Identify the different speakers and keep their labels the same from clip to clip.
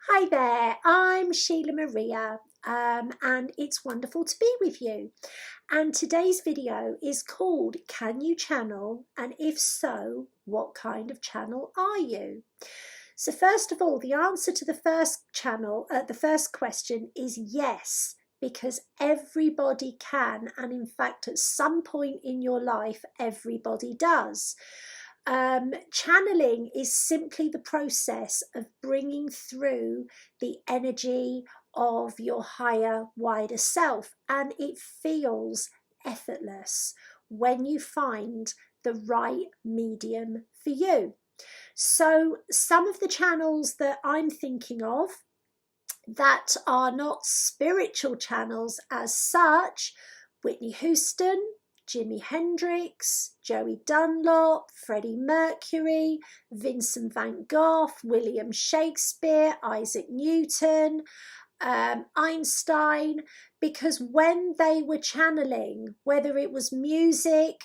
Speaker 1: Hi there, I'm Sheila Maria, and it's wonderful to be with you. And today's video is called Can You Channel? And if so, what kind of channel are you? So first of all, the answer to the first question is yes, because everybody can, and in fact, at some point in your life, everybody does. Channeling is simply the process of bringing through the energy of your higher, wider self, and it feels effortless when you find the right medium for you. So, some of the channels that I'm thinking of that are not spiritual channels as such: Whitney Houston, Jimi Hendrix, Joey Dunlop, Freddie Mercury, Vincent van Gogh, William Shakespeare, Isaac Newton, Einstein, because when they were channeling, whether it was music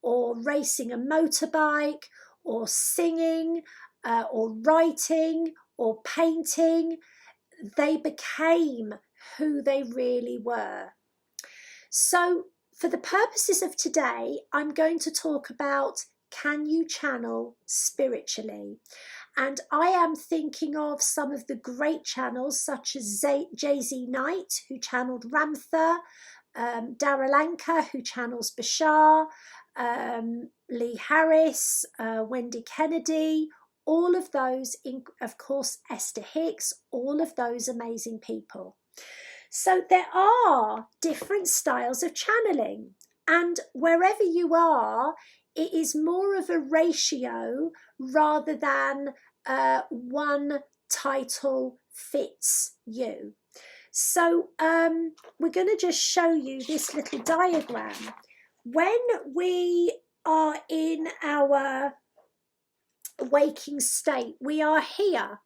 Speaker 1: or racing a motorbike or singing or writing or painting, they became who they really were. So, for the purposes of today, I'm going to talk about can you channel spiritually? And I am thinking of some of the great channels, such as JZ Knight, who channeled Ramtha, Darryl Anka, who channels Bashar, Lee Harris, Wendy Kennedy, all of those, of course, Esther Hicks, all of those amazing people. So there are different styles of channeling, and wherever you are, it is more of a ratio rather than one title fits you. So we're going to just show you this little diagram. When we are in our waking state, we are here.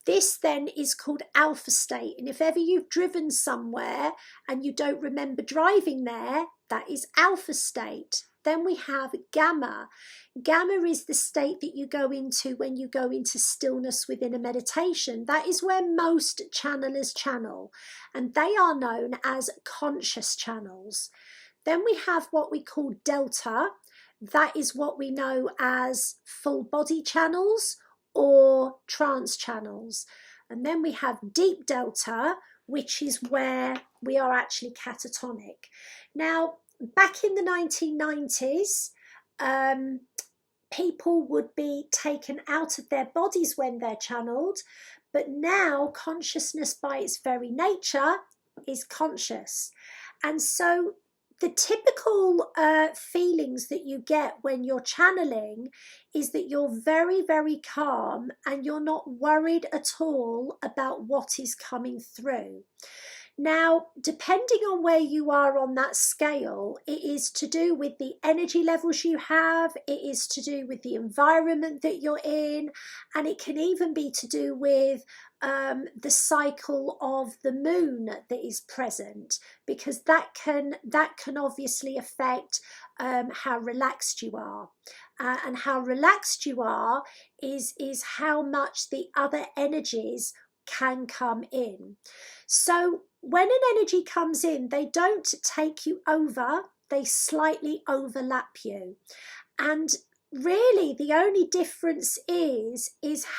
Speaker 1: This then is called alpha state, and if ever you've driven somewhere and you don't remember driving there, that is alpha state. Then we have gamma. Gamma is the state that you go into when you go into stillness within a meditation. That is where most channelers channel, and they are known as conscious channels. Then we have what we call delta. That is what we know as full body channels or trance channels. And then we have deep delta, which is where we are actually catatonic. Now, back in the 1990s, people would be taken out of their bodies when they're channeled, but now consciousness by its very nature is conscious. And so the typical feelings that you get when you're channeling is that you're very, very calm and you're not worried at all about what is coming through. Now, depending on where you are on that scale, it is to do with the energy levels you have, it is to do with the environment that you're in, and it can even be to do with the cycle of the moon that is present, because that can obviously affect how relaxed you are. And how relaxed you are is how much the other energies can come in. So when an energy comes in, they don't take you over, they slightly overlap you. And really the only difference is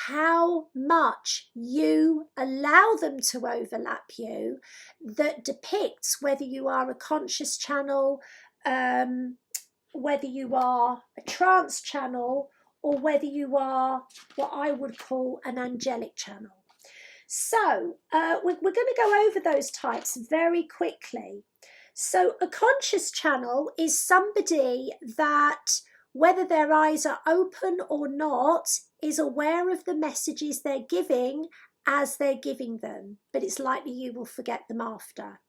Speaker 1: how much you allow them to overlap you, that depicts whether you are a conscious channel, whether you are a trance channel, or whether you are what I would call an angelic channel. So we're going to go over those types very quickly. So a conscious channel is somebody that, whether their eyes are open or not, is aware of the messages they're giving as they're giving them, but it's likely you will forget them after.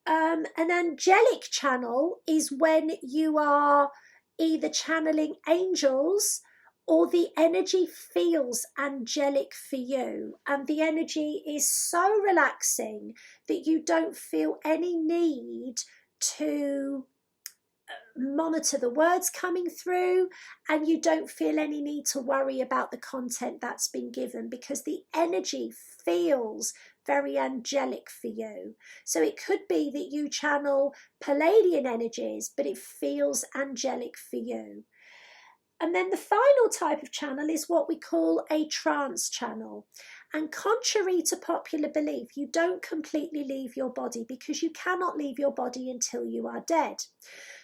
Speaker 1: An angelic channel is when you are either channeling angels or the energy feels angelic for you, and the energy is so relaxing that you don't feel any need to monitor the words coming through, and you don't feel any need to worry about the content that's been given, because the energy feels very angelic for you. So it could be that you channel Pleiadian energies, but it feels angelic for you. And then the final type of channel is what we call a trance channel. And contrary to popular belief, you don't completely leave your body, because you cannot leave your body until you are dead.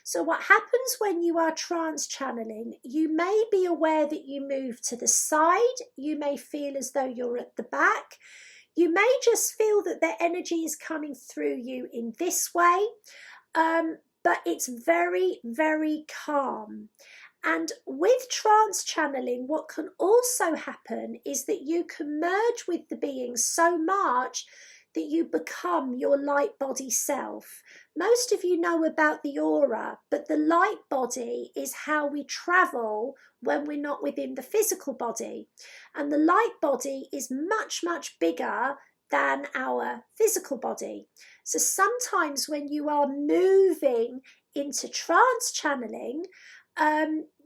Speaker 1: So what happens when you are trance channeling, you may be aware that you move to the side, you may feel as though you're at the back, you may just feel that the energy is coming through you in this way, but it's very, very calm. And with trance channeling, what can also happen is that you can merge with the being so much that you become your light body self. Most of you know about the aura, but the light body is how we travel when we're not within the physical body. And the light body is much, much bigger than our physical body. So sometimes when you are moving into trance channeling,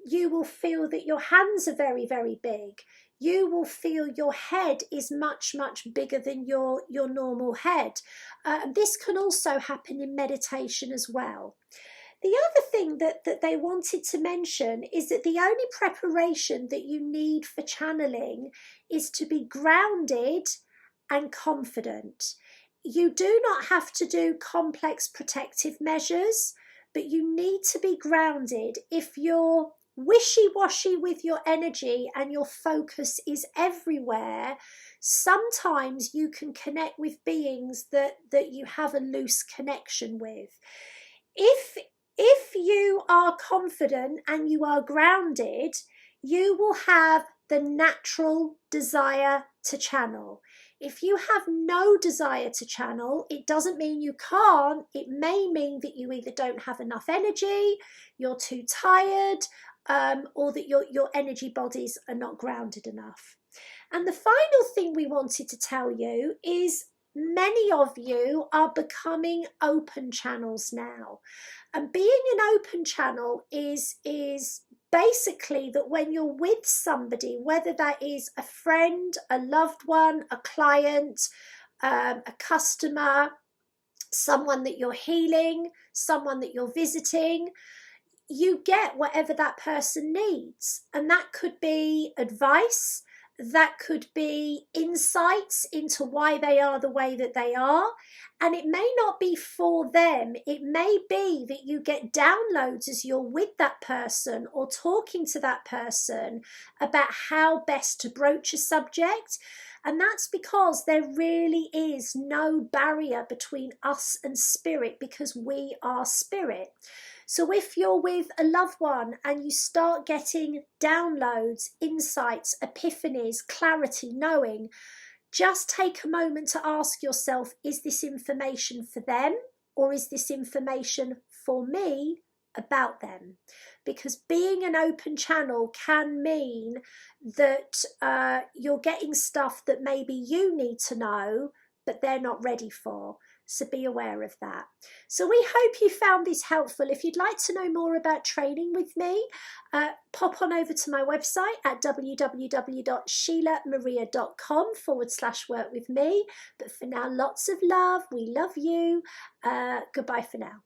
Speaker 1: you will feel that your hands are very, very big. You will feel your head is much, much bigger than your normal head. This can also happen in meditation as well. The other thing that they wanted to mention is that the only preparation that you need for channeling is to be grounded and confident. You do not have to do complex protective measures, but you need to be grounded. If you're wishy-washy with your energy and your focus is everywhere, sometimes you can connect with beings that you have a loose connection with. If you are confident and you are grounded, you will have the natural desire to channel. If you have no desire to channel, it doesn't mean you can't. It may mean that you either don't have enough energy, you're too tired, or that your energy bodies are not grounded enough. And the final thing we wanted to tell you is many of you are becoming open channels now. And being an open channel is basically that when you're with somebody, whether that is a friend, a loved one, a client, a customer, someone that you're healing, someone that you're visiting, you get whatever that person needs. And that could be advice, that could be insights into why they are the way that they are. And it may not be for them. It may be that you get downloads as you're with that person or talking to that person about how best to broach a subject. And that's because there really is no barrier between us and spirit, because we are spirit. So if you're with a loved one and you start getting downloads, insights, epiphanies, clarity, knowing, just take a moment to ask yourself, is this information for them, or is this information for me about them? Because being an open channel can mean that you're getting stuff that maybe you need to know, but they're not ready for. So be aware of that. So we hope you found this helpful. If you'd like to know more about training with me, pop on over to my website at www.sheilamaria.com/work with me. But for now, lots of love. We love you. Goodbye for now.